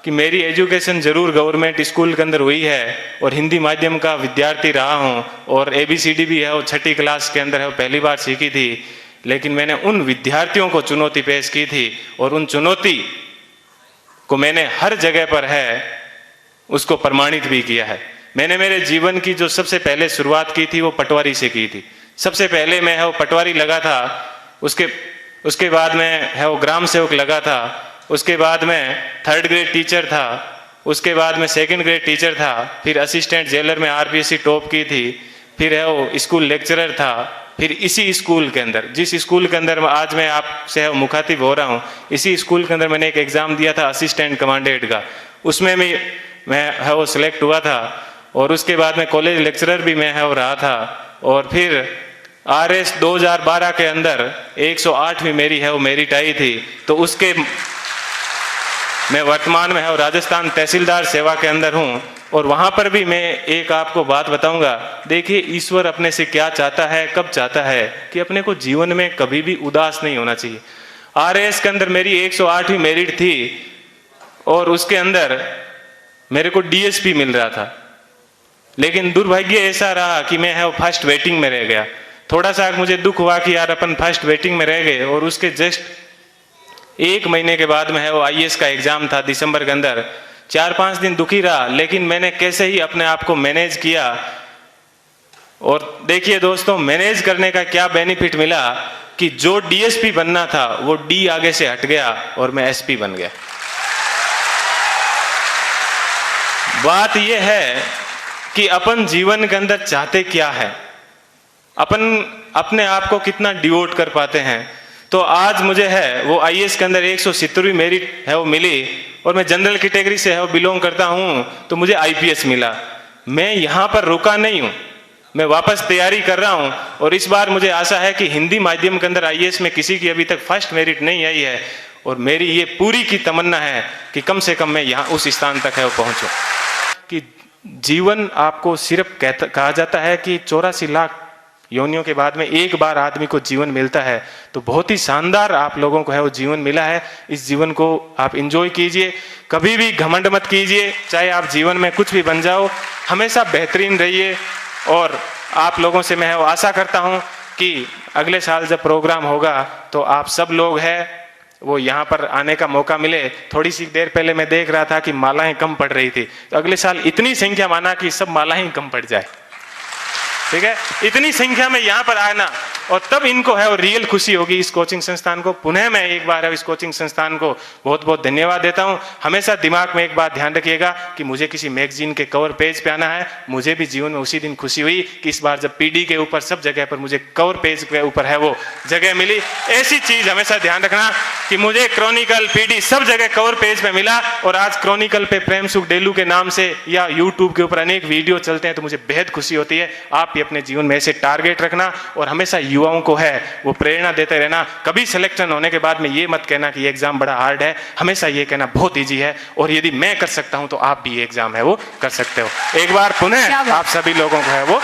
कि मेरी एजुकेशन ज़रूर गवर्नमेंट स्कूल के अंदर हुई है और हिंदी माध्यम का विद्यार्थी रहा हूँ और ABCD भी है वो 6ठी क्लास के अंदर है वो पहली बार सीखी थी। लेकिन मैंने उन विद्यार्थियों को चुनौती पेश की थी और उन चुनौती को मैंने हर जगह पर है उसको प्रमाणित भी किया है। मैंने मेरे जीवन की जो सबसे पहले शुरुआत की थी वो पटवारी से की थी। सबसे पहले मैं है वो पटवारी लगा था, उसके बाद में है वो ग्राम सेवक लगा था, उसके बाद में 3rd ग्रेड टीचर था, उसके बाद में 2nd ग्रेड टीचर था, फिर असिस्टेंट जेलर में RPSC टॉप की थी, फिर है वो स्कूल लेक्चरर था, फिर इसी स्कूल के अंदर जिस स्कूल के अंदर आज मैं आपसे मुखातिब हो रहा हूँ, इसी स्कूल के अंदर मैंने एक एग्ज़ाम दिया था असिस्टेंट कमांडेंट का, उसमें भी मैं है वो सिलेक्ट हुआ था। और उसके बाद में कॉलेज लेक्चरर भी मैं है वो रहा था। और फिर RS 2012 के अंदर 108वीं मेरी है वो मेरिट आई थी। तो उसके मैं वर्तमान में है वो राजस्थान तहसीलदार सेवा के अंदर हूँ। और वहाँ पर भी मैं एक आपको बात बताऊंगा, देखिए ईश्वर अपने से क्या चाहता है, कब चाहता है कि अपने को जीवन में कभी भी उदास नहीं होना चाहिए। RS के अंदर मेरी 108वीं मेरिट थी और उसके अंदर मेरे को DSP मिल रहा था, लेकिन दुर्भाग्य ऐसा रहा कि मैं है वो फर्स्ट वेटिंग में रह गया। थोड़ा सा मुझे दुख हुआ कि यार अपन फर्स्ट वेटिंग में रह गए। और उसके जस्ट 1 महीने के बाद में है वो IAS का एग्जाम था दिसंबर के अंदर। 4-5 दिन दुखी रहा, लेकिन मैंने कैसे ही अपने आप को मैनेज किया। और देखिए दोस्तों, मैनेज करने का क्या बेनिफिट मिला कि जो DSP बनना था वो D आगे से हट गया और मैं SP बन गया। बात यह है कि अपन जीवन के अंदर चाहते क्या है, अपन अपने आप को कितना डिवोट कर पाते हैं। तो आज मुझे है वो IAS के अंदर 170वीं मेरिट है वो मिली और मैं जनरल कैटेगरी से है वो बिलोंग करता हूँ, तो मुझे IPS मिला। मैं यहाँ पर रुका नहीं हूँ, मैं वापस तैयारी कर रहा हूँ। और इस बार मुझे आशा है कि हिंदी माध्यम के अंदर IAS में किसी की अभी तक फर्स्ट मेरिट नहीं आई है और मेरी ये पूरी की तमन्ना है कि कम से कम मैं यहाँ उस स्थान तक है वो पहुँचूँ। कि जीवन आपको सिर्फ कहा जाता है कि 84 लाख योनियों के बाद में एक बार आदमी को जीवन मिलता है, तो बहुत ही शानदार आप लोगों को है वो जीवन मिला है। इस जीवन को आप एंजॉय कीजिए, कभी भी घमंड मत कीजिए। चाहे आप जीवन में कुछ भी बन जाओ, हमेशा बेहतरीन रहिए। और आप लोगों से मैं आशा करता हूं कि अगले साल जब प्रोग्राम होगा तो आप सब लोग हैं वो यहाँ पर आने का मौका मिले। थोड़ी सी देर पहले मैं देख रहा था कि मालाएं कम पड़ रही थी, तो अगले साल इतनी संख्या माना कि सब मालाएं कम पड़ जाए, ठीक है। इतनी संख्या में यहाँ पर आना और तब इनको है वो रियल खुशी होगी। इस कोचिंग संस्थान को पुनः मैं एक बार है इस कोचिंग संस्थान को बहुत बहुत धन्यवाद देता हूँ। हमेशा दिमाग में एक बात ध्यान रखिएगा कि मुझे किसी मैगजीन के कवर पेज पे आना है। मुझे भी जीवन में उसी दिन खुशी हुई कि इस बार जब PD के ऊपर सब जगह पर मुझे कवर पेज के ऊपर है वो जगह मिली। ऐसी चीज हमेशा ध्यान रखना कि मुझे क्रॉनिकल PD सब जगह कवर पेज पे मिला। और आज क्रॉनिकल पे प्रेम सुख डेलू के नाम से या यूट्यूब के ऊपर अनेक वीडियो चलते हैं, तो मुझे बेहद खुशी होती है। आप भी अपने जीवन में ऐसे टारगेट रखना और हमेशा युवाओं को है वो प्रेरणा देते रहना। कभी सिलेक्शन होने के बाद में ये मत कहना कि ये एग्जाम बड़ा हार्ड है, हमेशा ये कहना बहुत इजी है और यदि मैं कर सकता हूं तो आप भी ये एग्जाम है वो कर सकते हो। एक बार पुनः आप सभी लोगों को है वो